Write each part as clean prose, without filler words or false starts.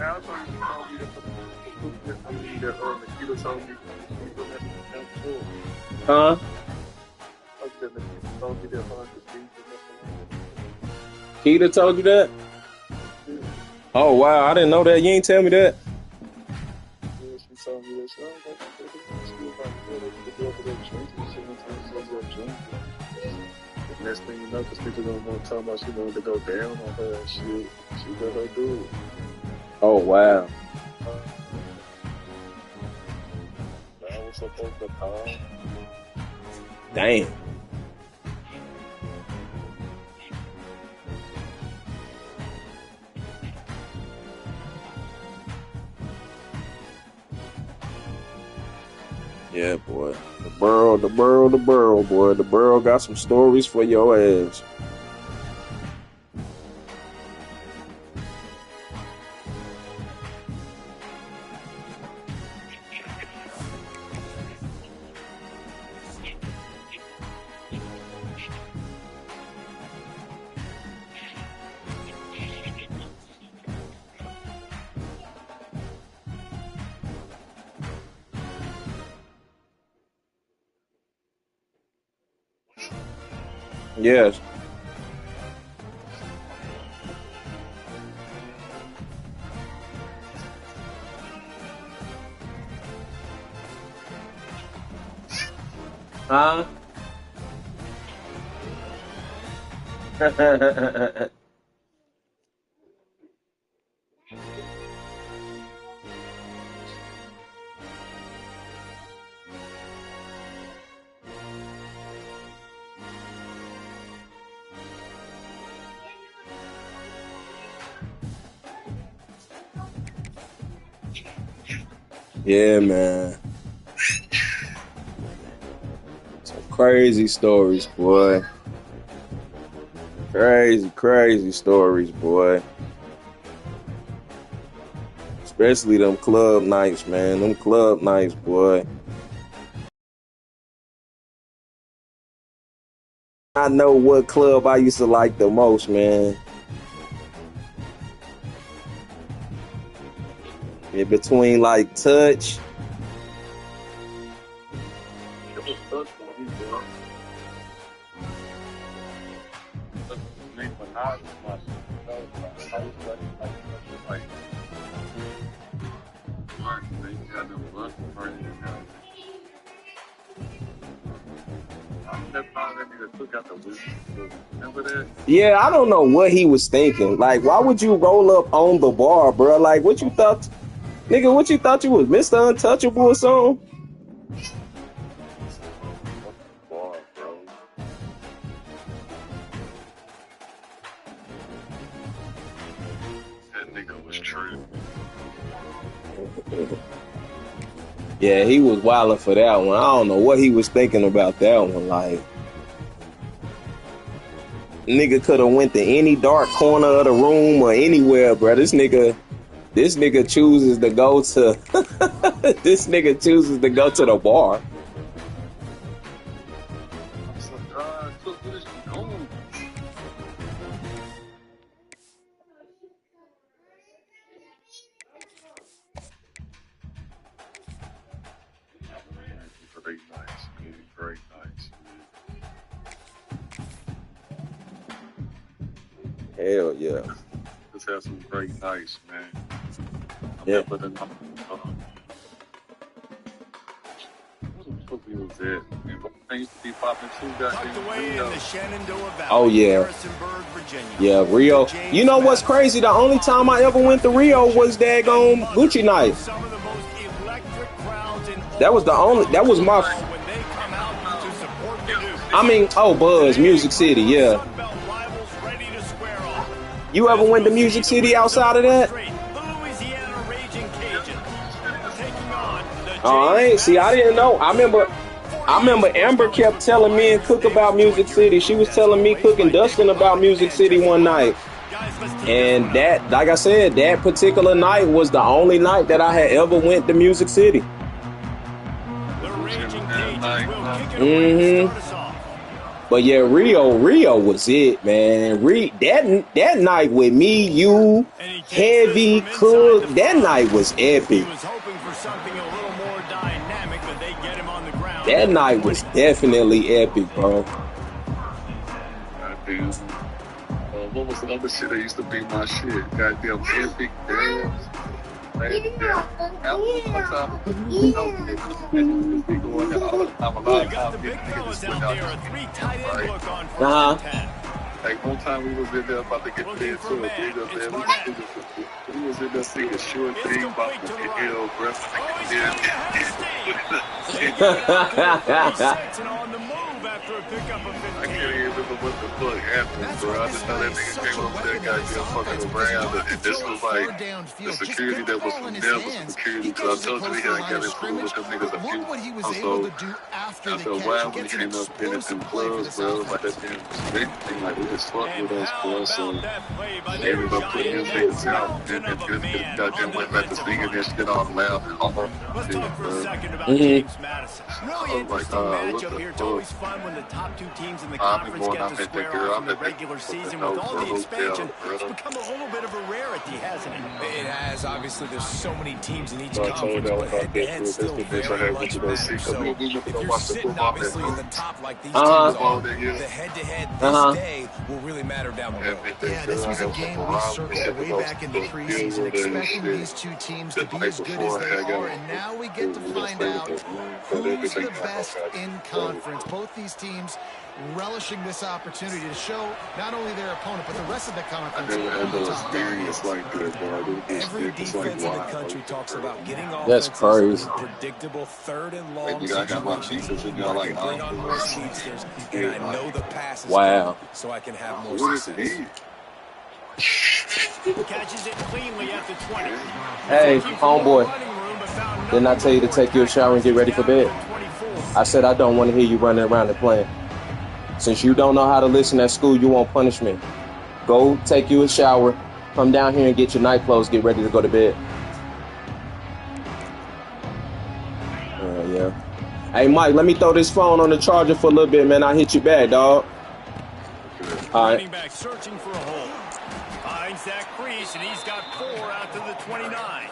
I told you that Nikita told me too. Huh? I said Nikita told me that Keita told you that? Yeah. Oh wow, I didn't know that. You ain't tell me that. Yeah, she told me that. She was like, yeah, they go over there drinking. She went to go drinking. The next thing you know, because people don't want to talk about she wanted to go down on her and shit. She let her do it. Oh wow. That was supposed to call. Damn. Yeah, boy. The burrow, boy. The burrow got some stories for your ass. Yes. Huh? Yeah, man. Some crazy stories, boy. Crazy stories, boy. Especially them club nights, man. Them club nights, boy. I know what club I used to like the most, man. In between like Touch. It was tough for me, bro. Me, but not much. I was like, they had them bus burning down. That time that nigga took out the whiskey. Remember that? Yeah, I don't know what he was thinking. Like, why would you roll up on the bar, bro? Like, what you thought? Nigga, what you thought you was Mr. Untouchable or something? Bar, bro. That nigga was true. Yeah, he was wilding for that one. I don't know what he was thinking about that one. Like, nigga could have went to any dark corner of the room or anywhere, bro. This nigga chooses to go to this nigga chooses to go to the bar. What is he doing? Great nights, man. Great nights, man. Hell yeah. Just had some great nights, man. Yeah. What the fuck we was at? Man, what things to be popping too, goddamn. Oh yeah. Yeah, Rio. You know what's crazy? The only time I ever went to Rio was daggone Gucci night. That was my. I mean, oh, Buzz, Music City, yeah. You ever went to Music City outside of that? Oh, I didn't know. I remember Amber kept telling me and Cook about Music City. She was telling me, Cook and Dustin about Music City one night. And that, like I said, that particular night was the only night that I had ever went to Music City. But yeah, Rio was it, man. That night with me, you, Heavy, Cook, that night was epic. He was hoping for something a little more dynamic, but they get him on the ground. That night was definitely epic, bro. Goddamn. What was the other shit that used to be my shit? Goddamn epic dance. Like one time we was in there about to get paid to a big up there. We was in there singing short thing about the hell breath. I can't even remember what the fuck happened, bro. I just know that nigga came up there, goddamn fucking around, and this was like the security that was from there was security. Because I told you he had got into it with them niggas a few months ago. After a while, when he came up in them clubs, bro, like that damn respect thing, like we just fucked with us, bro. So everybody put his niggas out, and goddamn went back to singing that shit all loud and all that shit, bro. Really interesting matchup here. It's always fun when the top two teams in the conference get to square off in the regular season. With all the expansion, it's become a little bit of a rarity, hasn't it? It has. Obviously, there's so many teams in each conference, but head-to-head still very much matters. So if you're sitting obviously in the top like these teams are, the head-to-head this day will really matter down the road. Yeah, this was a game we circled way back in the preseason, expecting these two teams to be as good as they are, and now we get to find out who's the best in conference. Both these teams relishing this opportunity to show not only their opponent, but the rest of the conference. Every defense in the country talks about getting That's crazy. Predictable third and long situations. Bring on more speedsters, and I know the pass is coming, so I can have more success. Catches it cleanly at the 20. Hey, homeboy, didn't I tell you to take your shower and get ready for bed? I said I don't want to hear you running around and playing. Since you don't know how to listen at school, you won't punish me. Go take you a shower, come down here and get your night clothes, get ready to go to bed. Yeah. Hey, Mike, let me throw this phone on the charger for a little bit, man. I'll hit you back, dog. All right. Running back searching for a hole. Finds that crease, and he's got 4 out to the 29.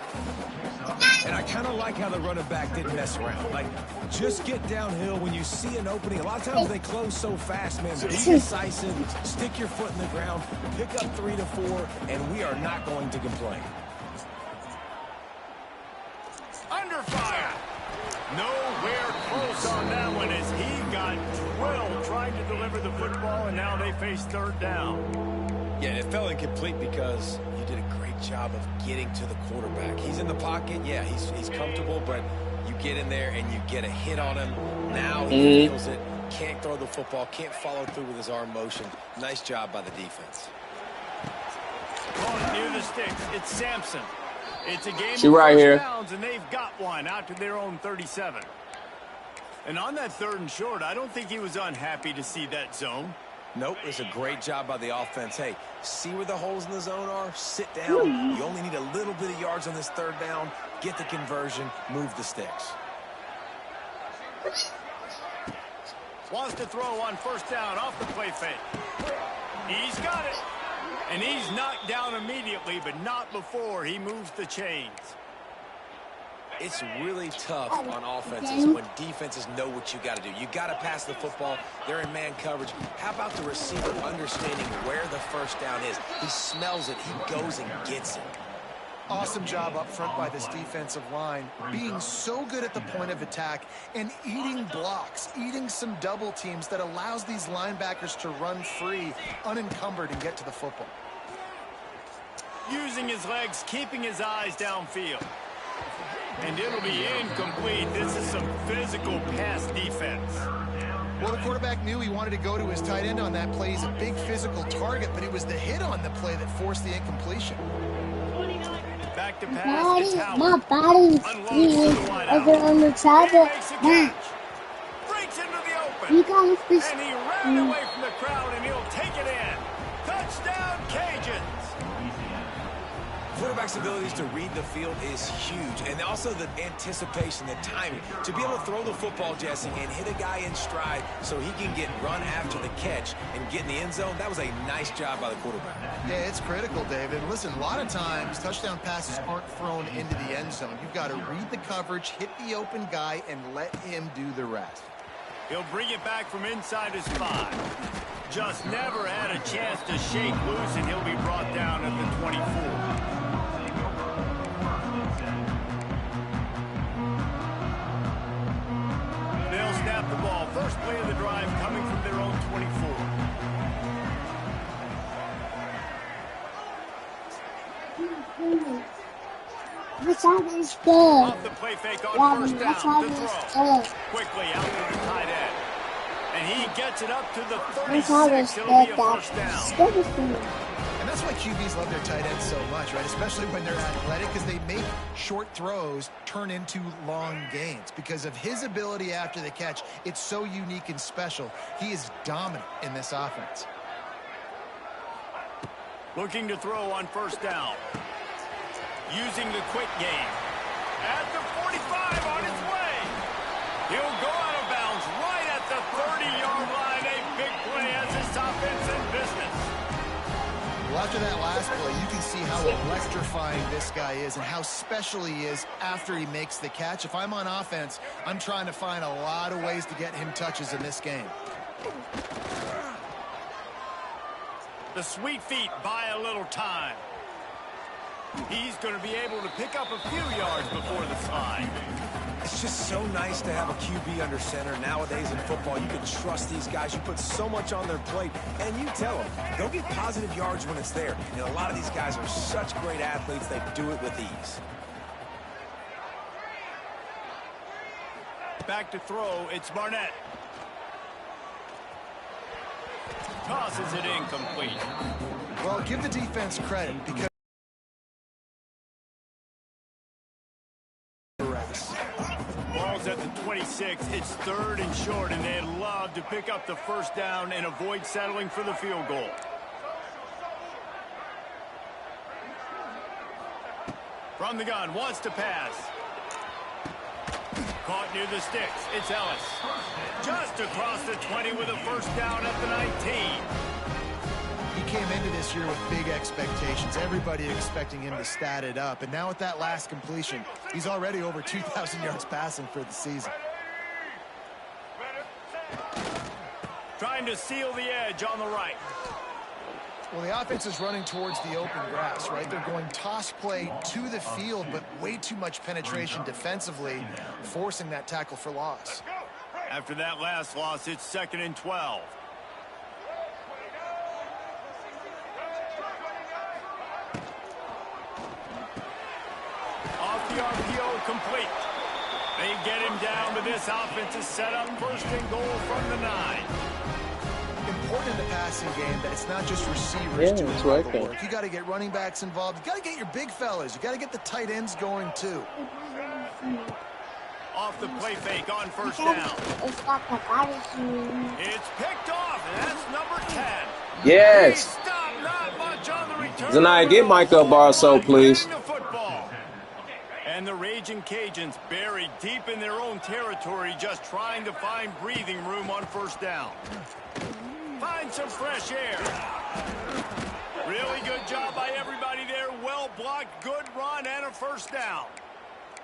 And I kind of like how the running back didn't mess around. Like, just get downhill when you see an opening. A lot of times they close so fast, man. Be decisive, stick your foot in the ground, pick up 3 to 4, and we are not going to complain. Under fire. Nowhere close on that one as he got drilled trying to deliver the football, and now they face third down. Yeah, it felt incomplete because you did a great job of getting to the quarterback. He's in the pocket. Yeah, he's comfortable, but you get in there and you get a hit on him. Now he feels it. Can't throw the football. Can't follow through with his arm motion. Nice job by the defense. Caught near the sticks. It's Sampson. It's a game she of right here. Downs, and they've got one out to their own 37. And on that 3rd and short, I don't think he was unhappy to see that zone. Nope, it's a great job by the offense. Hey, see where the holes in the zone are? Sit down. You only need a little bit of yards on this 3rd down. Get the conversion. Move the sticks. Wants to throw on 1st down off the play fake. He's got it. And he's knocked down immediately, but not before he moves the chains. It's really tough on offenses when defenses know what you got to do. You got to pass the football. They're in man coverage. How about the receiver understanding where the 1st down is? He smells it. He goes and gets it. Awesome job up front by this defensive line, being so good at the point of attack and eating blocks, eating some double teams that allows these linebackers to run free, unencumbered, and get to the football. Using his legs, keeping his eyes downfield. And it'll be incomplete. This is some physical pass defense. Well, the quarterback knew he wanted to go to his tight end on that play. He's a big physical target, but it was the hit on the play that forced the incompletion. Back to pass. My body's over on the side. Breaks into the open. You guys just, and he ran away from the crowd, and he'll take it in. Touchdown, Cajuns. quarterback's abilities to read the field is huge, and also the anticipation, the timing. To be able to throw the football, Jesse, and hit a guy in stride so he can get run after the catch and get in the end zone, that was a nice job by the quarterback. Yeah, it's critical, David. Listen, a lot of times touchdown passes aren't thrown into the end zone. You've got to read the coverage, hit the open guy, and let him do the rest. He'll bring it back from inside his 5. Just never had a chance to shake loose, and he'll be brought down at the 24. They'll snap the ball. First play of the drive coming from their own 24. What's up is good. Off the play fake on first down to throw. Good. Quickly out to the tight end. And he gets it up to the What's up 36. is It'll good. be a first down. And that's why QBs love their tight ends so much, right? Especially when they're athletic, because they make short throws turn into long gains. Because of his ability after the catch, it's so unique and special. He is dominant in this offense. Looking to throw on first down. Using the quick game. At the 45 on his way. He'll go out of bounds right at the 30-yard line. A big play as this offense in business. Well, after that last play, you can see how electrifying this guy is and how special he is after he makes the catch. If I'm on offense, I'm trying to find a lot of ways to get him touches in this game. The sweet feet buy a little time. He's going to be able to pick up a few yards before the slide. It's just so nice to have a QB under center. Nowadays in football, you can trust these guys. You put so much on their plate, and you tell them, they'll get positive yards when it's there. And a lot of these guys are such great athletes, they do it with ease. Back to throw, it's Barnett. Tosses it incomplete. Well, give the defense credit because Ball's at the 26. It's 3rd and short, and they'd love to pick up the first down and avoid settling for the field goal. From the gun, wants to pass. Caught near the sticks. It's Ellis. Just across the 20 with a first down at the 19. he came into this year with big expectations. Everybody expecting him to stat it up. And now with that last completion, he's already over 2,000 yards passing for the season. Trying to seal the edge on the right. Well, the offense is running towards the open grass, right? They're going toss play to the field, but way too much penetration defensively, forcing that tackle for loss. After that last loss, it's 2nd and 12. Off the RPO, complete. They get him down, but this offense is set up 1st and goal from the 9. Important in the passing game that it's not just receivers doing all right the there. work. You got to get running backs involved. You got to get your big fellas. You got to get the tight ends going too. Off the play fake on 1st down. It's picked off, and that's number 10. Yes. He stopped, not much on the return. Zanaya, get Mike up, Barso, please. The football. And the Raging Cajuns buried deep in their own territory, just trying to find breathing room on 1st down. Find some fresh air. Really good job by everybody there. Well blocked, good run, and a 1st down.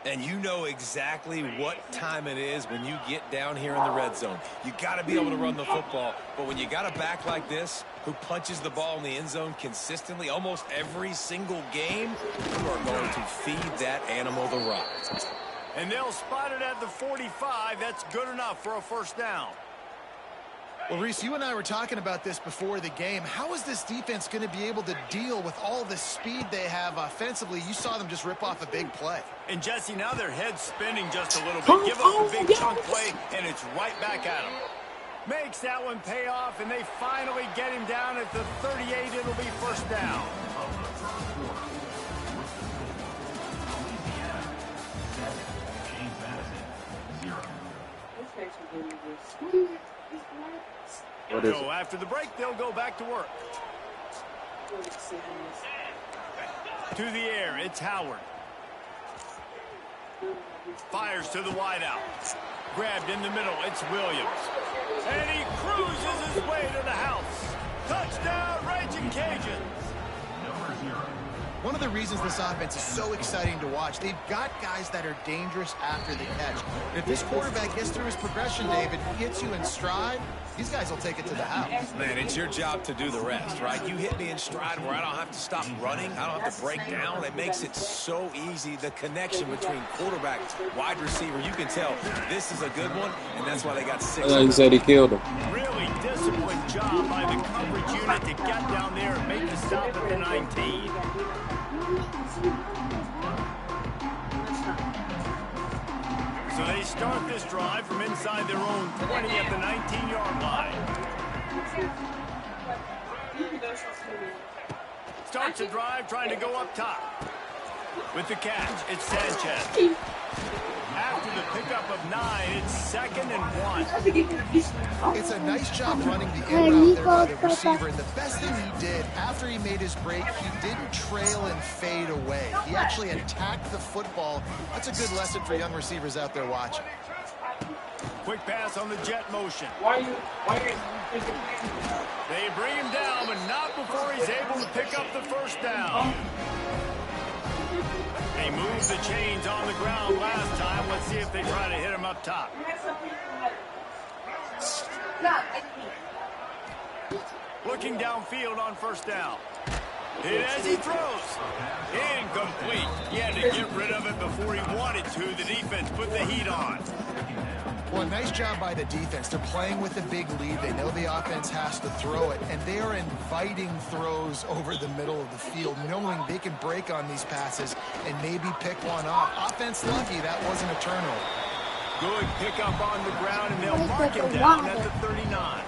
And you know exactly what time it is when you get down here in the red zone. You got to be able to run the football. But when you got a back like this who punches the ball in the end zone consistently almost every single game, you are going to feed that animal the rock. And they'll spot it at the 45. That's good enough for a 1st down. Well, Reese, you and I were talking about this before the game. How is this defense going to be able to deal with all the speed they have offensively? You saw them just rip off a big play. And, Jesse, now their head's spinning just a little bit. Give up a big chunk play, and it's right back at them. Makes that one pay off, and they finally get him down at the 38. It'll be 1st down. What is So it? after the break, they'll go back to work. To the air, it's Howard. Fires to the wideout. Grabbed in the middle, it's Williams. And he cruises his way to the house. Touchdown, Raging Cajuns. One of the reasons this offense is so exciting to watch, they've got guys that are dangerous after the catch. If this quarterback gets through his progression, David, hits you in stride, these guys will take it to the house. Man, it's your job to do the rest, right? You hit me in stride where I don't have to stop running. I don't have to break down. It makes it so easy. The connection between quarterback, wide receiver, you can tell this is a good one, and that's why they got 6. He said he killed him. Really disciplined job by the coverage unit to get down there and make the stop at the 19. So they start this drive from inside their own 20 at the 19-yard line. Starts the drive trying to go up top. With the catch, it's Sanchez. After the pickup of 9, it's 2nd and 1. It's a nice job running the in route there by the receiver, and the best thing he did after he made his break, he didn't trail and fade away. He actually attacked the football. That's a good lesson for young receivers out there watching. Quick pass on the jet motion. They bring him down, but not before he's able to pick up the first down. They moved the chains on the ground last time. Let's see if they try to hit him up top. Looking downfield on first down. Hit as he throws. Incomplete. He had to get rid of it before he wanted to. The defense put the heat on. Well, nice job by the defense. They're playing with a big lead. They know the offense has to throw it, and they are inviting throws over the middle of the field, knowing they can break on these passes and maybe pick one off. Offense lucky, that wasn't a turnover. Good pickup on the ground, and they'll mark him down at the 39.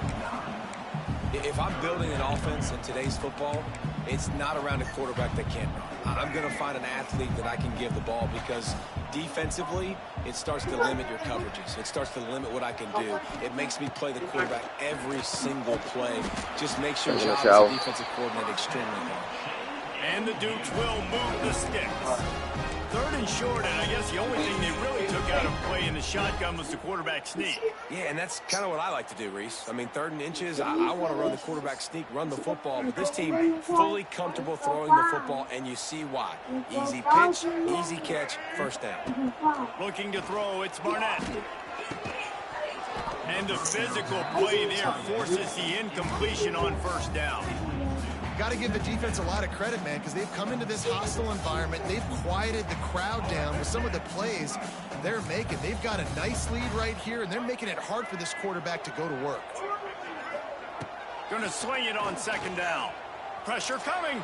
If I'm building an offense in today's football, it's not around a quarterback that can't run. I'm going to find an athlete that I can give the ball because defensively, it starts to limit your coverages. It starts to limit what I can do. It makes me play the quarterback every single play. Just makes your job as a defensive coordinator extremely hard. And the Dukes will move the sticks. 3rd and short, and I guess the only thing they really took out of play in the shotgun was the quarterback sneak. Yeah, and that's kind of what I like to do, Reese. I mean, 3rd and inches, I want to run the quarterback sneak, run the football, but this team fully comfortable throwing the football, and you see why. Easy pitch, easy catch, first down. Looking to throw, it's Barnett. And the physical play there forces the incompletion on first down. Got to give the defense a lot of credit, man, because they've come into this hostile environment. They've quieted the crowd down with some of the plays they're making. They've got a nice lead right here, and they're making it hard for this quarterback to go to work. Going to swing it on 2nd down. Pressure coming.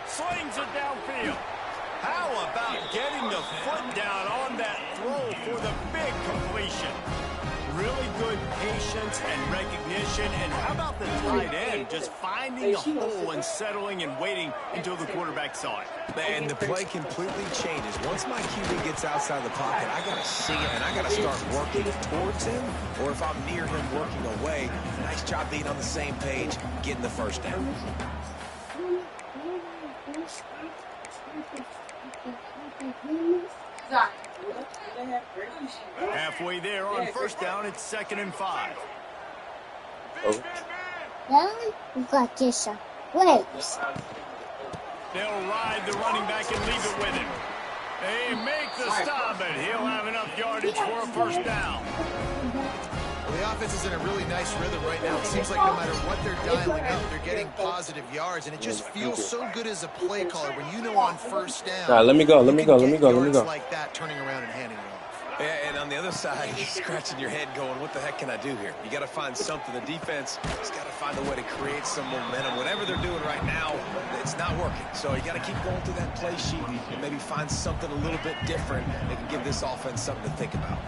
Slings it downfield. How about getting the foot down on that throw for the big completion? Really good patience and recognition. And how about the tight end just finding a hole and settling and waiting until the quarterback saw it? And the play completely changes. Once my QB gets outside the pocket, I got to see it, and I got to start working towards him, or if I'm near him working away, nice job being on the same page, getting the first down. Halfway there on first down, it's 2nd and 5. Then we got this wait. They'll ride the running back and leave it with him. They make the stop, and he'll have enough yardage for a first down. Well, the offense is in a really nice rhythm right now. It seems like no matter what they're dialing up, they're getting positive yards, and it just feels so good as a play caller when you know on first down. All right, let me go. Like that, turning around and handing it off. Yeah, and on the other side, you're scratching your head going, what the heck can I do here? You got to find something. The defense has got to find a way to create some momentum. Whatever they're doing right now, it's not working. So you got to keep going through that play sheet and maybe find something a little bit different that can give this offense something to think about.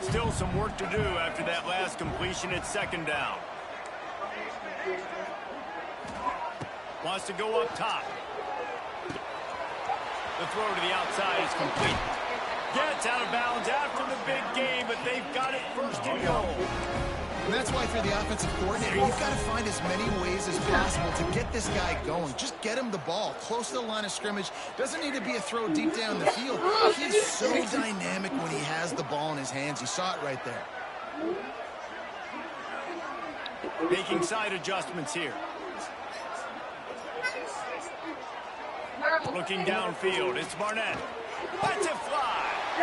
Still some work to do after that last completion at 2nd down. Wants to go up top. The throw to the outside is complete. Gets out of bounds after the big game, but they've got it 1st and goal. that's why, for the offensive coordinator, you've got to find as many ways as possible to get this guy going. Just get him the ball close to the line of scrimmage. Doesn't need to be a throw deep down the field. He's so dynamic when he has the ball in his hands. You saw it right there. Making side adjustments here. Looking downfield, it's Barnett. Lets it fly. I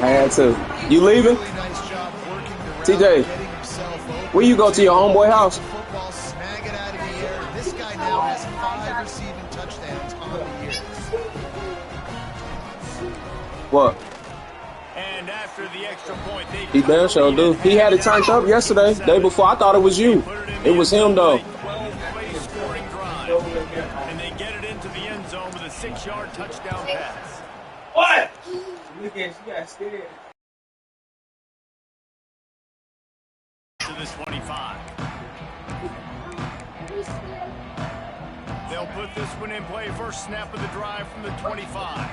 had to. You leaving? TJ, where you go to your homeboy house? Snag it out of the air. This guy now has 5 receiving touchdowns on the year. What? And after the extra point, He damn sure do. He had it turned up yesterday. Day before, I thought it was you. It was him though. 12-play scoring drive. And they get it into the end zone with a 6-yard touchdown pass. What? You got scared. To the 25. They'll put this one in play. First snap of the drive from the 25.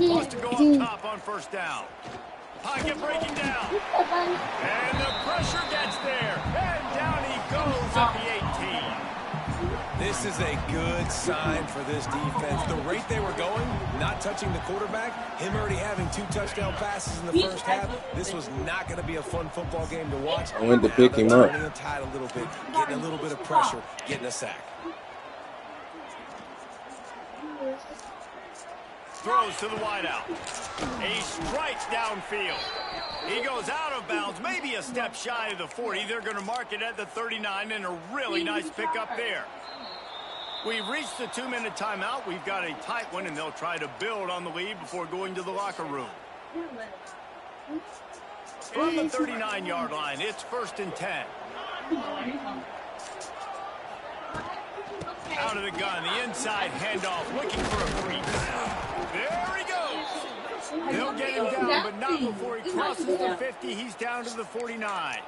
Wants to go up top on first down. Pocket breaking down. And the pressure gets there. And down he goes at the 18. This is a good sign for this defense. The rate they were going, not touching the quarterback, him already having 2 touchdown passes in the first half, this was not going to be a fun football game to watch. I went to pick him up. Turning the tide a little bit, getting a little bit of pressure, getting a sack. Throws to the wideout. A strike downfield. He goes out of bounds, maybe a step shy of the 40. They're going to mark it at the 39, and a really nice pickup there. We've reached the 2-minute timeout. We've got a tight one, and they'll try to build on the lead before going to the locker room. From the 39-yard line, it's 1st and 10. Out of the gun, the inside handoff, looking for a free. There he goes. They'll get him down, but not before he crosses the 50. He's down to the 49.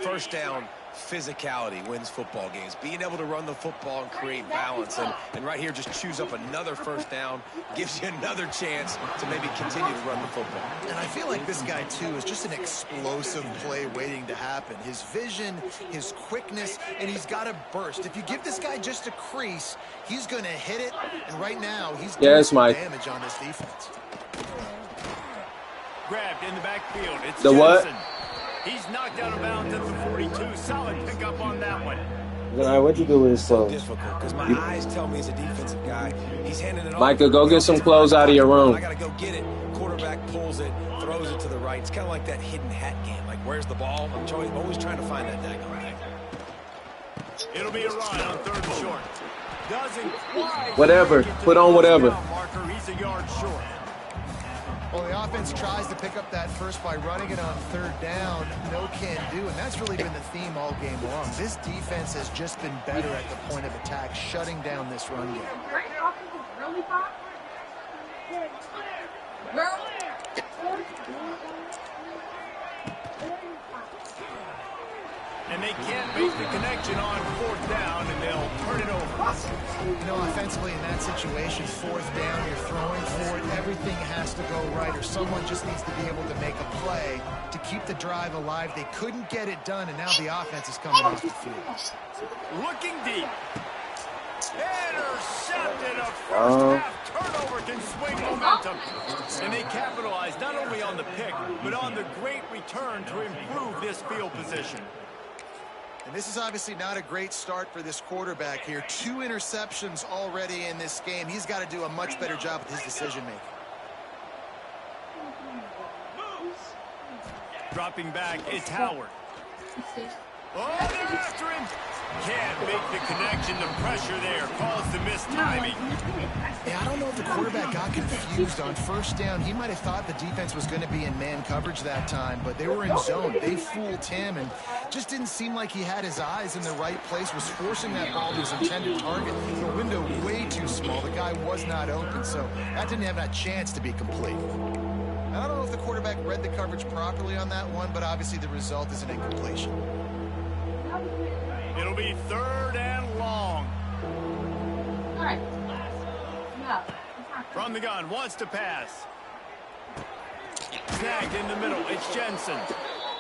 First down, physicality wins football games. Being able to run the football and create balance. And right here, just choose up another first down. Gives you another chance to maybe continue to run the football. And I feel like this guy, too, is just an explosive play waiting to happen. His vision, his quickness, and he's got a burst. If you give this guy just a crease, he's going to hit it. And right now, he's doing some damage on this defense. Grabbed in the backfield. It's the Jensen. what? He's knocked out of bounds at the 42. Solid pickup on that one. What'd you do with his clothes? Difficult because my eyes tell me he's a defensive guy. He's handing it off. Micah, go get some clothes out of your room. I gotta go get it. Quarterback pulls it, throws it to the right. It's kind of like that hidden hat game. Like, where's the ball? I'm always trying to find that daggone thing. It'll be a run on 3rd and short. Doesn't quite whatever. Put on whatever. Marker. He's a yard short. Well, the offense tries to pick up that first by running it on 3rd down. No can do, and that's really been the theme all game long. This defense has just been better at the point of attack, shutting down this run game. And they can't make the connection on 4th down, and they'll turn it over. You know, offensively in that situation, 4th down, you're throwing for it. Everything has to go right, or someone just needs to be able to make a play to keep the drive alive. They couldn't get it done, and now the offense is coming off the field. Looking deep. Intercepted. A first-half turnover can swing momentum. And they capitalize not only on the pick, but on the great return to improve this field position. And this is obviously not a great start for this quarterback here. 2 interceptions already in this game. He's got to do a much better job with his decision-making. Dropping back, it's Howard. Oh, they're after him. Can't make the connection. The pressure there caused the missed timing. Yeah, I don't know if the quarterback got confused on 1st down. He might have thought the defense was going to be in man coverage that time, but they were in zone. They fooled him and just didn't seem like he had his eyes in the right place, was forcing that ball to his intended target. The window way too small. The guy was not open, so that didn't have that chance to be complete. I don't know if the quarterback read the coverage properly on that one, but obviously the result is an incompletion. It'll be 3rd and long. All right. From the gun, wants to pass. Snagged in the middle, it's Jensen.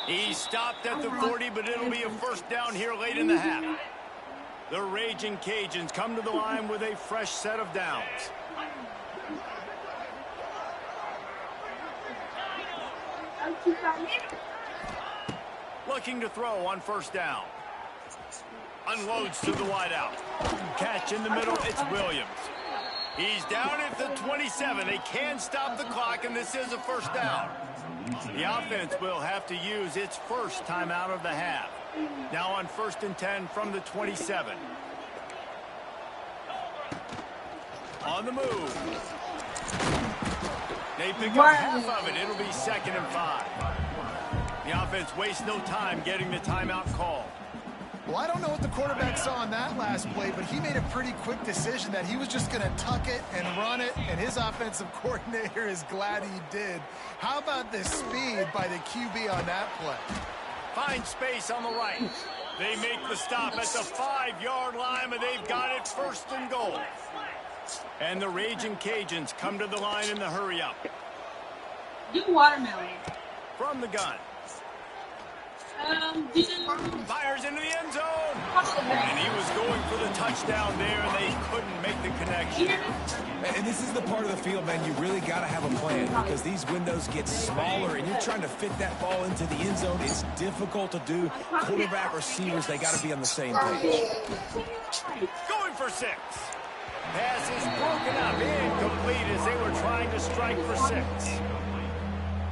He stopped at the 40, but it'll be a first down here late in the half. The Raging Cajuns come to the line with a fresh set of downs. Looking to throw on first down. Unloads to the wideout. Catch in the middle, it's Williams. He's down at the 27. They can stop the clock, and this is a first down. The offense will have to use its first timeout of the half. Now on 1st and 10 from the 27. On the move. They pick up half of it. It'll be 2nd and 5. The offense wastes no time getting the timeout called. Well, I don't know what the quarterback saw on that last play, but he made a pretty quick decision that he was just going to tuck it and run it, and his offensive coordinator is glad he did. How about the speed by the QB on that play? Finds space on the right. They make the stop at the 5-yard line, but they've got it 1st and goal. And the Raging Cajuns come to the line in the hurry-up. Do watermelon. From the gun. Fires into the end zone. And he was going for the touchdown there, and they couldn't make the connection. And this is the part of the field, man, you really got to have a plan because these windows get smaller and you're trying to fit that ball into the end zone. It's difficult to do. Quarterback, receivers, they got to be on the same page. Going for 6. Pass is broken up, incomplete as they were trying to strike for 6.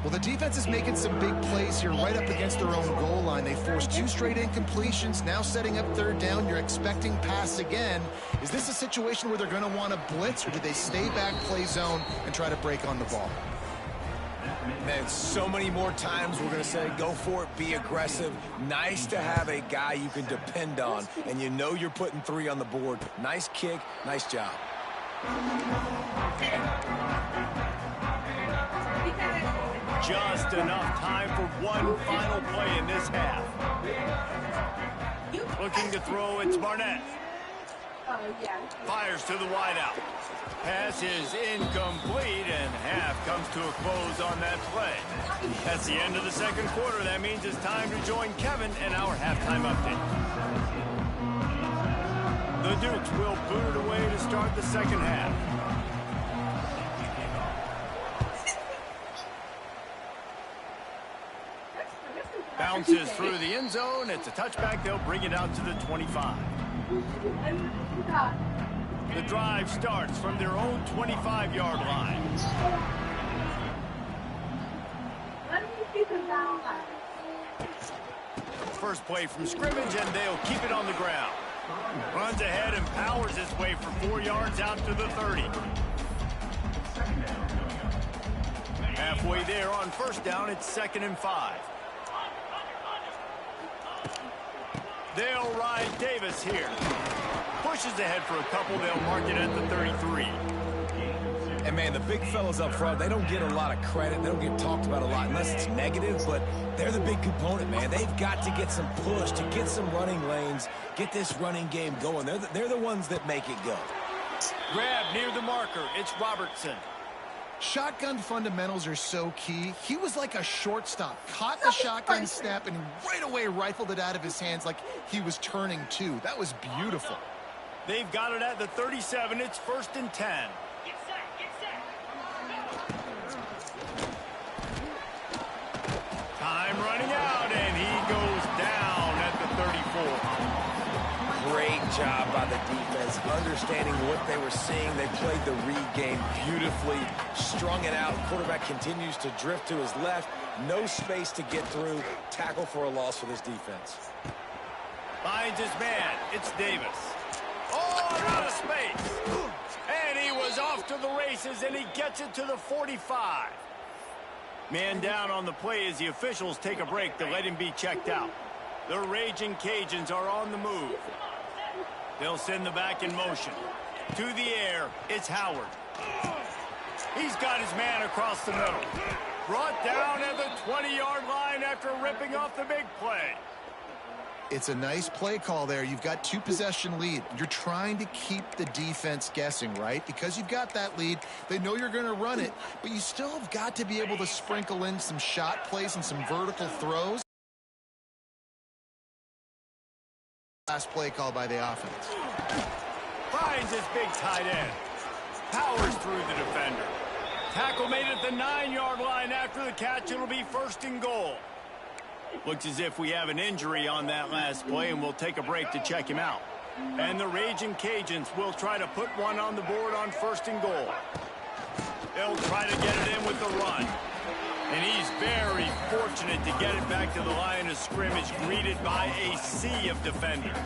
Well, the defense is making some big plays here right up against their own goal line. They forced 2 straight incompletions, now setting up 3rd down. You're expecting pass again. Is this a situation where they're going to want to blitz, or do they stay back, play zone, and try to break on the ball? Man, so many more times we're going to say go for it, be aggressive. Nice to have a guy you can depend on, and you know you're putting 3 on the board. Nice kick, nice job. Just enough time for one final play in this half. Looking to throw, it's Barnett. Fires to the wideout. Pass is incomplete, and half comes to a close on that play. That's the end of the 2nd quarter. That means it's time to join Kevin in our halftime update. The Dukes will boot it away to start the 2nd half. Bounces through the end zone. It's a touchback. They'll bring it out to the 25. The drive starts from their own 25-yard line. First play from scrimmage, and they'll keep it on the ground. Runs ahead and powers his way for 4 yards out to the 30. Halfway there on 1st down, it's 2nd and 5. They'll ride Davis here. Pushes ahead for a couple. They'll mark it at the 33. And, man, the big fellas up front, they don't get a lot of credit. They don't get talked about a lot unless it's negative, but they're the big component, man. They've got to get some push, to get some running lanes, get this running game going. They're the ones that make it go. Grab near the marker. It's Robertson. Shotgun fundamentals are so key. He was like a shortstop, caught the shotgun snap and right away rifled it out of his hands like he was turning 2. That was beautiful. They've got it at the 37. It's 1st and 10. Time running out, and he goes down at the 34. Great job by the defense, understanding what they were seeing. They played the read game beautifully, strung it out. Quarterback continues to drift to his left. No space to get through. Tackle for a loss for this defense. Finds his man. It's Davis. Oh, out of space. And he was off to the races, and he gets it to the 45. Man down on the play as the officials take a break to let him be checked out. The Raging Cajuns are on the move. They'll send the back in motion. To the air, it's Howard. He's got his man across the middle. Brought down at the 20-yard line after ripping off the big play. It's a nice play call there. You've got 2-possession lead. You're trying to keep the defense guessing, right? Because you've got that lead. They know you're going to run it, but you still have got to be able to sprinkle in some shot plays and some vertical throws. Last play call by the offense. Finds his big tight end. Powers through the defender. Tackle made at the 9-yard line after the catch. It'll be 1st and goal. Looks as if we have an injury on that last play, and we'll take a break to check him out. And the Raging Cajuns will try to put one on the board on 1st and goal. They'll try to get it in with the run. And he's very fortunate to get it back to the line of scrimmage, greeted by a sea of defenders.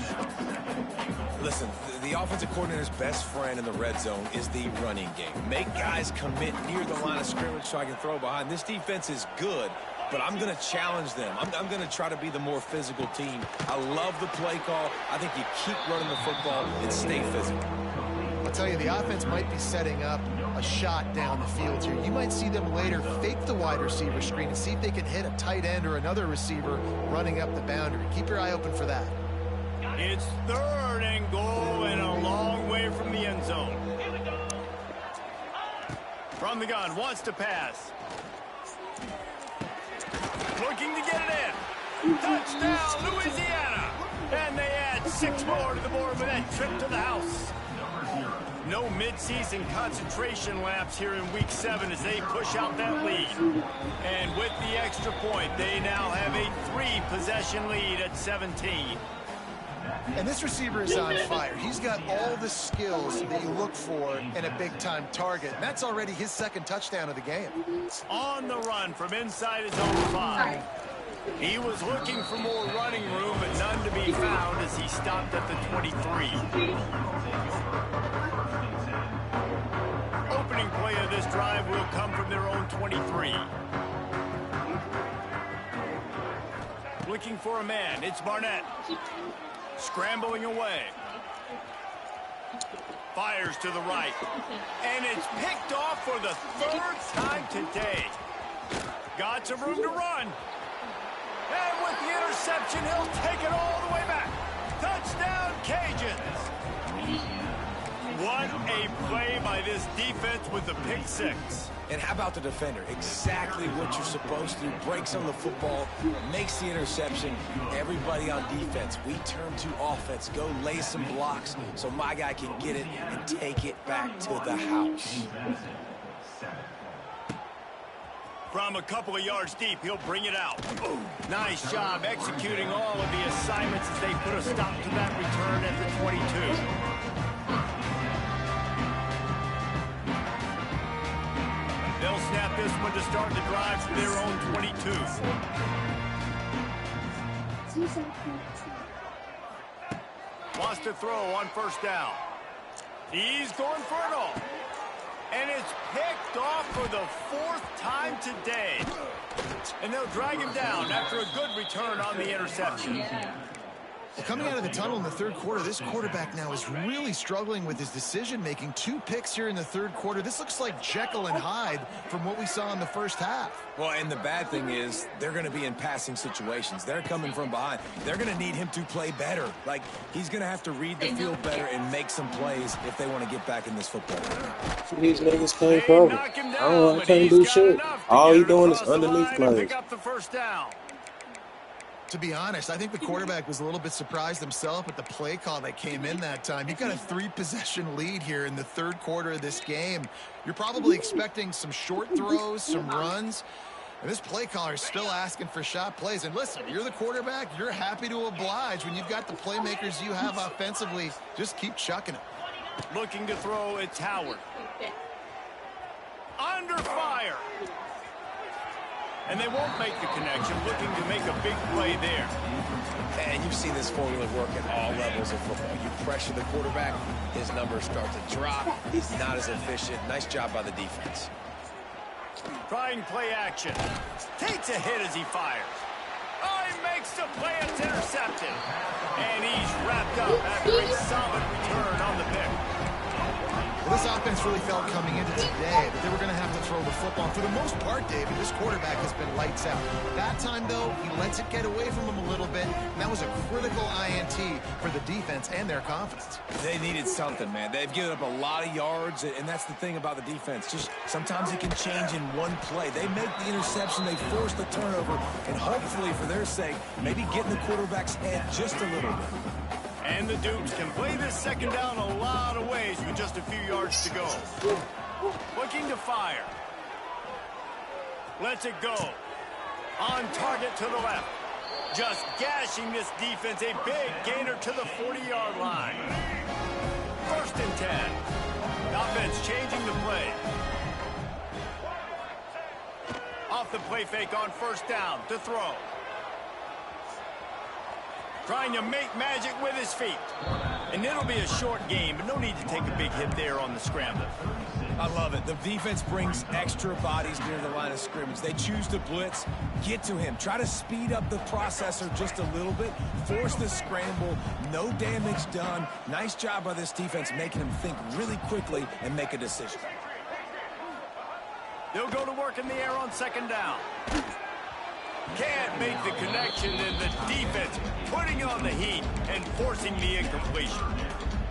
Listen, the offensive coordinator's best friend in the red zone is the running game. Make guys commit near the line of scrimmage so I can throw behind. This defense is good, but I'm going to challenge them. I'm going to try to be the more physical team. I love the play call. I think you keep running the football and stay physical. I'll tell you, the offense might be setting up a shot down the field here. You might see them later fake the wide receiver screen and see if they can hit a tight end or another receiver running up the boundary. Keep your eye open for that. It's 3rd and goal and a long way from the end zone. From the gun, wants to pass. Looking to get it in. Touchdown, Louisiana. And they add 6 more to the board with that trip to the house. No midseason concentration lapse here in Week 7 as they push out that lead. And with the extra point, they now have a 3-possession lead at 17. And this receiver is on fire. He's got all the skills that you look for in a big-time target. And that's already his 2nd touchdown of the game. On the run from inside his own 5. He was looking for more running room, but none to be found as he stopped at the 23. Opening play of this drive will come from their own 23. Looking for a man. It's Barnett. Scrambling away. Fires to the right. And it's picked off for the 3rd time today. Got some room to run. And with the interception, he'll take it all the way back. Touchdown, Cajuns. What a play by this defense with the pick 6. And how about the defender? Exactly what you're supposed to. Breaks on the football, makes the interception. Everybody on defense, we turn to offense. Go lay some blocks so my guy can get it and take it back to the house. From a couple of yards deep, he'll bring it out. Nice job executing all of the assignments as they put a stop to that return at the 22. They'll snap this one to start the drive from their own 22. Wants to throw on 1st down. He's going for it all. And it's picked off for the 4th time today. And they'll drag him down after a good return on the interception. Well, coming out of the tunnel in the 3rd quarter, this quarterback now is really struggling with his decision-making. 2 picks here in the 3rd quarter. This looks like Jekyll and Hyde from what we saw in the 1st half. Well, and the bad thing is they're going to be in passing situations. They're coming from behind. They're going to need him to play better. Like, he's going to have to read the field better and make some plays if they want to get back in this football. These niggas can't cover. I don't know. I can't do shit. All he doing is underneath plays. Pick up the 1st down. To be honest, I think the quarterback was a little bit surprised himself at the play call that came in that time. You've got a 3-possession lead here in the 3rd quarter of this game. You're probably expecting some short throws, some runs. And this play caller is still asking for shot plays. And listen, you're the quarterback. You're happy to oblige. When you've got the playmakers you have offensively, just keep chucking it. Looking to throw, it's Howard. Under fire. And they won't make the connection, looking to make a big play there. And you've seen this formula work at all levels of football. You pressure the quarterback, his numbers start to drop. He's not as efficient. Nice job by the defense. Trying play action. Takes a hit as he fires. Oh, he makes the play. It's intercepted. And he's wrapped up after a solid return on the pick. Well, this offense really felt coming into today that they were going to have to throw the football. And for the most part, David, this quarterback has been lights out. That time, though, he lets it get away from him a little bit, and that was a critical INT for the defense and their confidence. They needed something, man. They've given up a lot of yards, and that's the thing about the defense. Just sometimes it can change in one play. They make the interception, they force the turnover, and hopefully, for their sake, maybe get in the quarterback's head just a little bit. And the Dukes can play this second down a lot of ways with just a few yards to go. Looking to fire. Lets it go. On target to the left. Just gashing this defense. A big gainer to the 40-yard line. 1st and 10. Offense changing the play. Off the play fake on 1st down to throw. Trying to make magic with his feet. And it'll be a short game, but no need to take a big hit there on the scramble. I love it. The defense brings extra bodies near the line of scrimmage. They choose to blitz, get to him, try to speed up the processor just a little bit, force the scramble, no damage done. Nice job by this defense making him think really quickly and make a decision. They'll go to work in the air on 2nd down. Can't make the connection, and the defense putting on the heat and forcing the incompletion.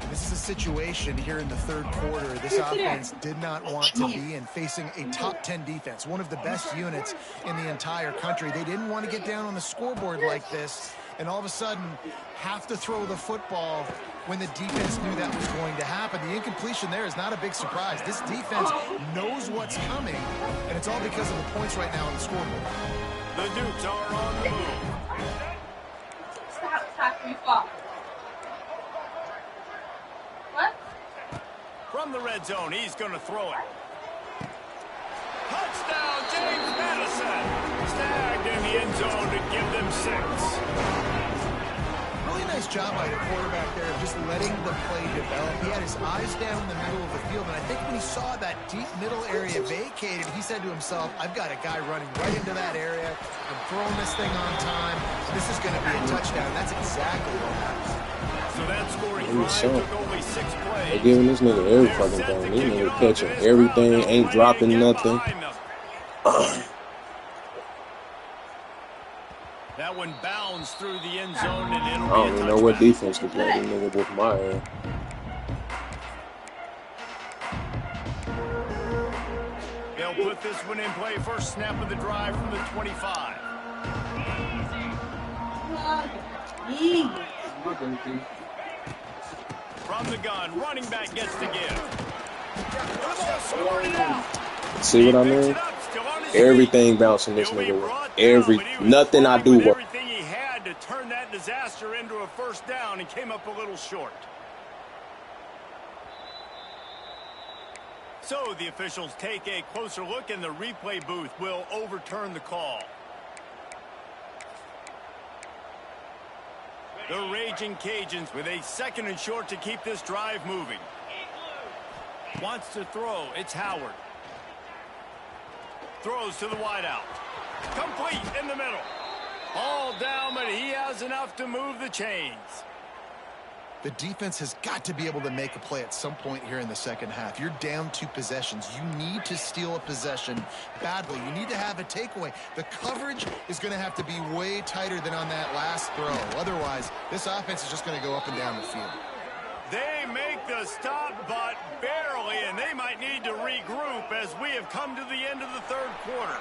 This is a situation here in the 3rd quarter this offense did not want to be in, facing a top 10 defense, one of the best units in the entire country. They didn't want to get down on the scoreboard like this and all of a sudden have to throw the football when the defense knew that was going to happen. The incompletion there is not a big surprise. This defense knows what's coming, and it's all because of the points right now on the scoreboard. The Dukes are on the move. What? From the red zone, he's going to throw it. Touchdown, James Madison. Snagged in the end zone to give them 6. Really nice job by the quarterback there of just letting the play develop. He had his eyes down in the middle of the field, and I think when he saw that deep middle area vacated, he said to himself, I've got a guy running right into that area. I'm throwing this thing on time. This is going to be a touchdown. That's exactly what happened. So that scoring drive took only 6 plays. They giving this nigga every fucking thing. This nigga catching everything, ain't dropping nothing. That one bounds through the end zone, and it'll be I don't even know what defense to play. This nigga with my ass. They'll put this one in play. First snap of the drive from the 25. From the gun, running back gets to give. See what I mean? Everything bouncing this nigga. Nothing I do work. Everything he had to turn that disaster into a 1st down and came up a little short. So the officials take a closer look, and the replay booth will overturn the call. The Raging Cajuns with a 2nd and short to keep this drive moving. Wants to throw. It's Howard. Throws to the wideout. Complete in the middle. All down, but he has enough to move the chains. The defense has got to be able to make a play at some point here in the 2nd half. You're down 2 possessions. You need to steal a possession badly. You need to have a takeaway. The coverage is going to have to be way tighter than on that last throw. Otherwise, this offense is just going to go up and down the field. They make the stop, but barely, and they might need to regroup as we have come to the end of the 3rd quarter.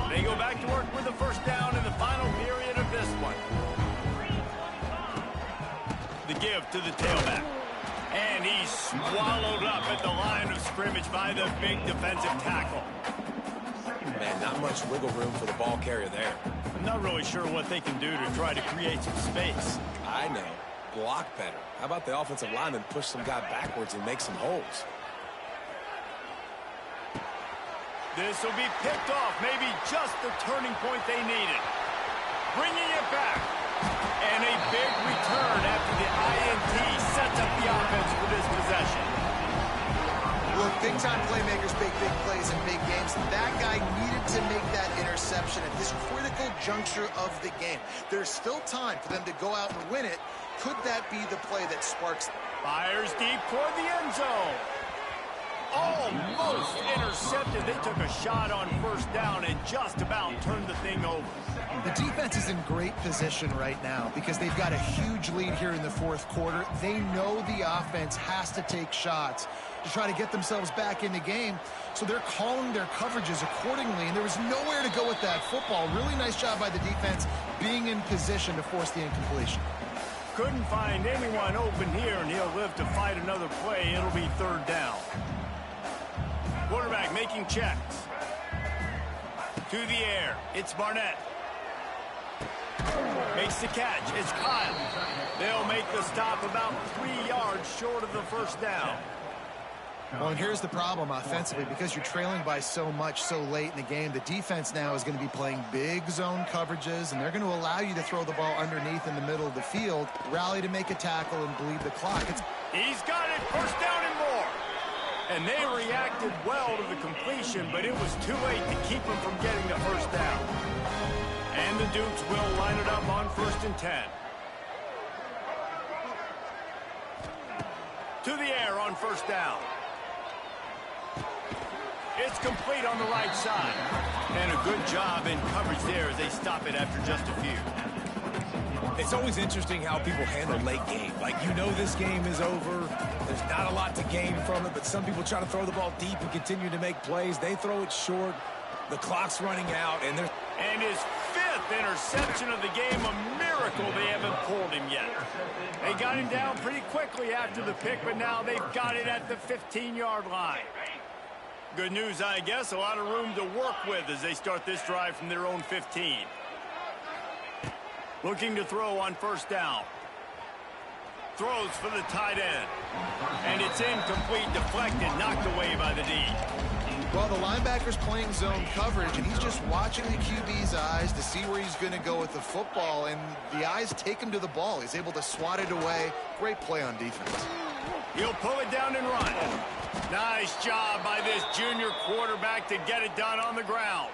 They go back to work with the 1st down in the final period of this one. The give to the tailback. And he's swallowed up at the line of scrimmage by the big defensive tackle. Man, not much wiggle room for the ball carrier there. I'm not really sure what they can do to try to create some space. I know. Block better. How about the offensive lineman push some guy backwards and make some holes? This will be picked off. Maybe just the turning point they needed. Bringing it back. And a big return after the INT sets up the offense for this possession. Look, Big-time playmakers make big plays in big games. That guy needed to make that interception at this critical juncture of the game. There's still time for them to go out and win it. Could that be the play that sparks? Fires deep toward the end zone. Almost intercepted. They took a shot on first down and just about turned the thing over. The defense is in great position right now because they've got a huge lead here in the fourth quarter. They know the offense has to take shots to try to get themselves back in the game. So they're calling their coverages accordingly, and there was nowhere to go with that football. Really nice job by the defense being in position to force the incompletion. Couldn't find anyone open here, and he'll live to fight another play. It'll be third down. Quarterback making checks. To the air. It's Barnett. Makes the catch. It's Kyle. They'll make the stop about 3 yards short of the first down. Well, and here's the problem offensively. Because you're trailing by so much so late in the game, the defense now is going to be playing big zone coverages, and they're going to allow you to throw the ball underneath in the middle of the field, rally to make a tackle, and bleed the clock. He's got it. First down and more. And they reacted well to the completion, but it was too late to keep them from getting the first down. And the Dukes will line it up on 1st and 10. To the air on first down. It's complete on the right side. And a good job in coverage there as they stop it after just a few. It's always interesting how people handle late game. Like, you know this game is over. There's not a lot to gain from it, but some people try to throw the ball deep and continue to make plays. They throw it short. The clock's running out, and they're... And his 5th interception of the game, a miracle they haven't pulled him yet. They got him down pretty quickly after the pick, but now they've got it at the 15-yard line. Good news, I guess, a lot of room to work with as they start this drive from their own 15. Looking to throw on first down. Throws for the tight end. And it's incomplete, deflected, knocked away by the D. Well, the linebacker's playing zone coverage, and he's just watching the QB's eyes to see where he's going to go with the football, and the eyes take him to the ball. He's able to swat it away. Great play on defense. He'll pull it down and run. Nice job by this junior quarterback to get it done on the ground.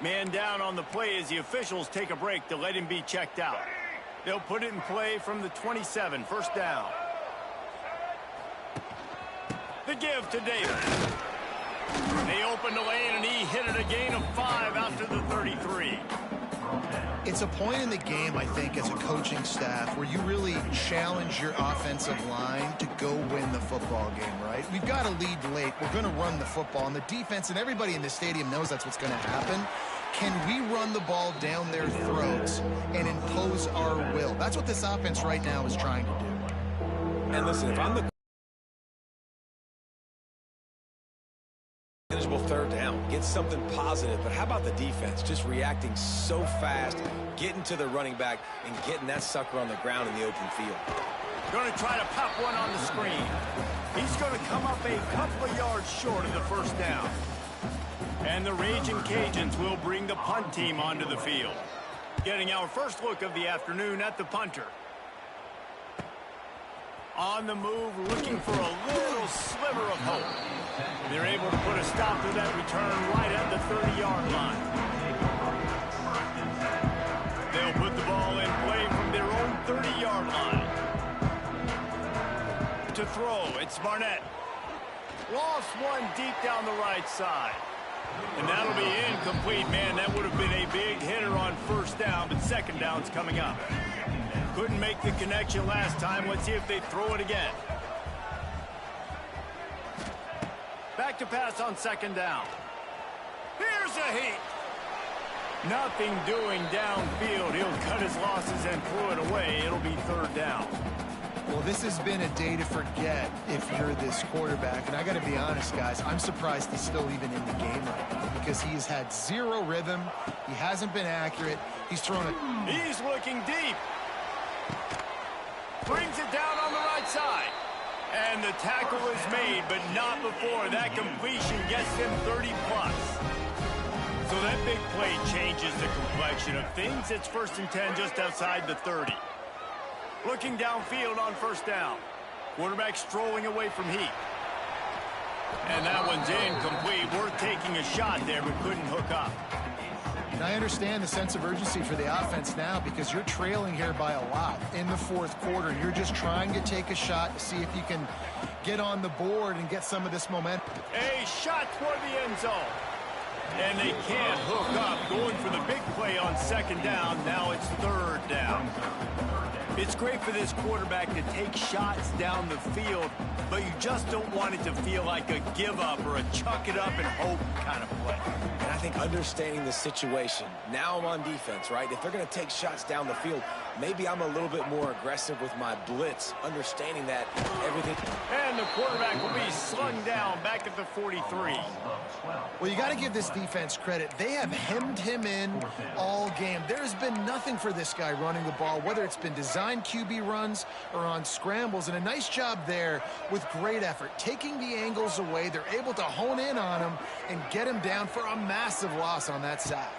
Man down on the play as the officials take a break to let him be checked out. They'll put it in play from the 27, first down. The give to Davis. They opened the lane, and he hit it a gain of 5 out to the 33. It's a point in the game, I think, as a coaching staff where you really challenge your offensive line to go win the football game, right? We've got to lead late. We're going to run the football, and the defense and everybody in the stadium knows that's what's going to happen. Can we run the ball down their throats and impose our will? That's what this offense right now is trying to do. And listen, if I'm the manageable third down, get something positive, but how about the defense just reacting so fast, getting to the running back and getting that sucker on the ground in the open field? Going to try to pop one on the screen. He's going to come up a couple of yards short of the first down. And the Raging Cajuns will bring the punt team onto the field. Getting our first look of the afternoon at the punter. On the move, looking for a little sliver of hope. They're able to put a stop to that return right at the 30-yard line. They'll put the ball in play from their own 30-yard line. To throw, it's Barnett. Lost one deep down the right side. And that'll be incomplete, man. That would have been a big hitter on first down, but second down's coming up. Couldn't make the connection last time. Let's see if they throw it again. Back to pass on second down. Here's a heat. Nothing doing downfield. He'll cut his losses and throw it away. It'll be third down. Well, this has been a day to forget if you're this quarterback. And I got to be honest, guys, I'm surprised he's still even in the game right now because he has had zero rhythm. He hasn't been accurate. He's thrown it. He's looking deep. Brings it down on the right side. And the tackle is made, but not before that completion gets him 30-plus. So that big play changes the complexion of things. It's 1st and 10 just outside the 30. Looking downfield on first down. Quarterback strolling away from Heat. And that one's incomplete. Worth taking a shot there, but couldn't hook up. And I understand the sense of urgency for the offense now because you're trailing here by a lot in the fourth quarter. You're just trying to take a shot to see if you can get on the board and get some of this momentum. A shot toward the end zone. And they can't hook up. Going for the big play on second down. Now it's third down. It's great for this quarterback to take shots down the field, but you just don't want it to feel like a give-up or a chuck-it-up and hope kind of play. And I think understanding the situation, now I'm on defense, right? If they're going to take shots down the field, maybe I'm a little bit more aggressive with my blitz, understanding that everything. And the quarterback will be slung down back at the 43. Well, you got to give this defense credit. They have hemmed him in all game. There's been nothing for this guy running the ball, whether it's been designed QB runs or on scrambles, and a nice job there with great effort. Taking the angles away, they're able to hone in on him and get him down for a massive loss on that sack.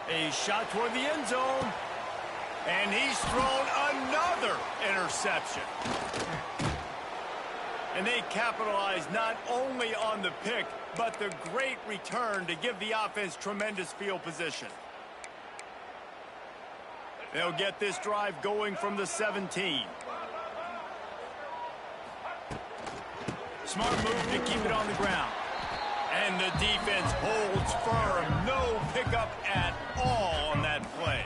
A shot toward the end zone. And he's thrown another interception. And they capitalize not only on the pick, but the great return to give the offense tremendous field position. They'll get this drive going from the 17. Smart move to keep it on the ground. And the defense holds firm. No pickup at all on that play.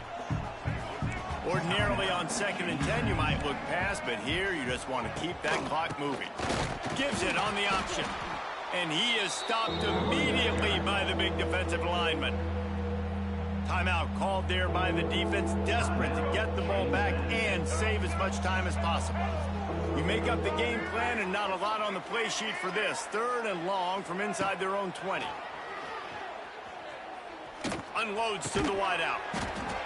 Ordinarily on 2nd and 10, you might look past, but here you just want to keep that clock moving. Gives it on the option. And he is stopped immediately by the big defensive lineman. Timeout called there by the defense, desperate to get the ball back and save as much time as possible. You make up the game plan and not a lot on the play sheet for this. 3rd and long from inside their own 20. Unloads to the wideout.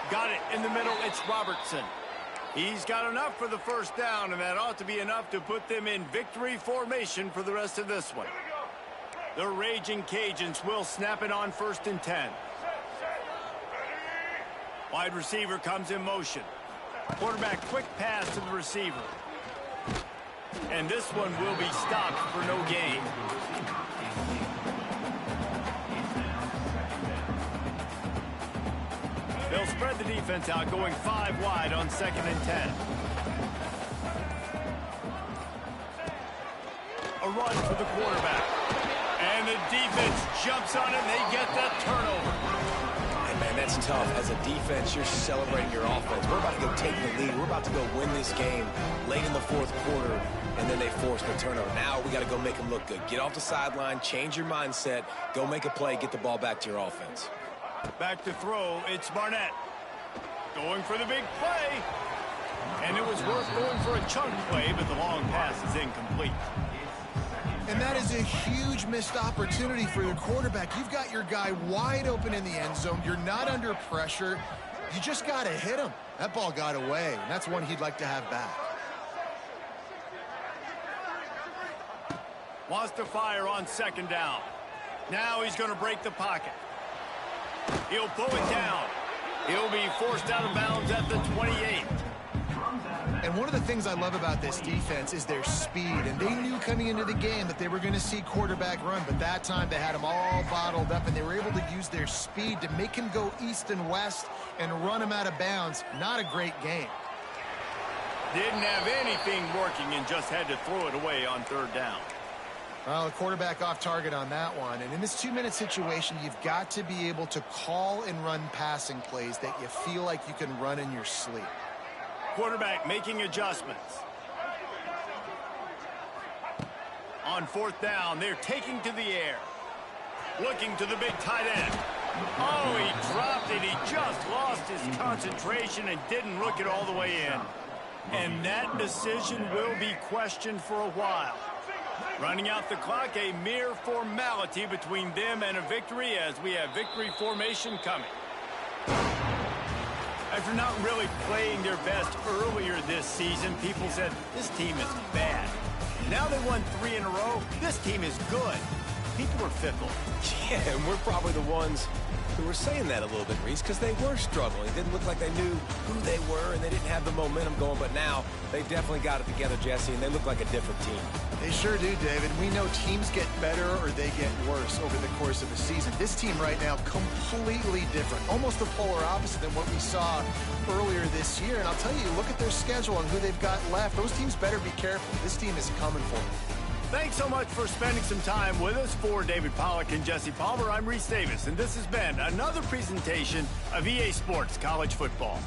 Got it in the middle. It's Robertson. He's got enough for the first down, and that ought to be enough to put them in victory formation for the rest of this one. The Raging Cajuns will snap it on 1st and 10. Wide receiver comes in motion. Quarterback quick pass to the receiver. And this one will be stopped for no gain. They'll spread the defense out, going 5 wide on 2nd and 10. A run for the quarterback. And the defense jumps on it, and they get that turnover. Man, that's tough. As a defense, you're celebrating your offense. We're about to go take the lead. We're about to go win this game late in the 4th quarter, and then they force the turnover. Now we got to go make them look good. Get off the sideline, change your mindset, go make a play, get the ball back to your offense. Back to throw, it's Barnett. Going for the big play. And it was worth going for a chunk play, but the long pass is incomplete. And that is a huge missed opportunity for your quarterback. You've got your guy wide open in the end zone. You're not under pressure. You just got to hit him. That ball got away, and that's one he'd like to have back. Wants to fire on 2nd down. Now he's going to break the pocket. He'll pull it down. He'll be forced out of bounds at the 28. And one of the things I love about this defense is their speed. And they knew coming into the game that they were going to see quarterback run. But that time they had him all bottled up, and they were able to use their speed to make him go east and west and run him out of bounds. Not a great game. Didn't have anything working and just had to throw it away on 3rd down. Well, the quarterback off target on that one. And in this 2-minute situation, you've got to be able to call and run passing plays that you feel like you can run in your sleep. Quarterback making adjustments. On 4th down, they're taking to the air. Looking to the big tight end. Oh, he dropped it. He just lost his concentration and didn't look it all the way in. And that decision will be questioned for a while. Running out the clock, a mere formality between them and a victory as we have victory formation coming. After not really playing their best earlier this season, people said, this team is bad. Now they won 3 in a row. This team is good. people are fickle. Yeah, and we're probably the ones who were saying that a little bit, Reese, because they were struggling. It didn't look like they knew who they were, and they didn't have the momentum going. But now they definitely got it together, Jesse, and they look like a different team. They sure do, David. We know teams get better or they get worse over the course of a season. This team right now, completely different. Almost the polar opposite than what we saw earlier this year. And I'll tell you, look at their schedule and who they've got left. Those teams better be careful. This team is coming for them. Thanks so much for spending some time with us. For David Pollack and Jesse Palmer, I'm Reese Davis, and this has been another presentation of EA Sports College Football.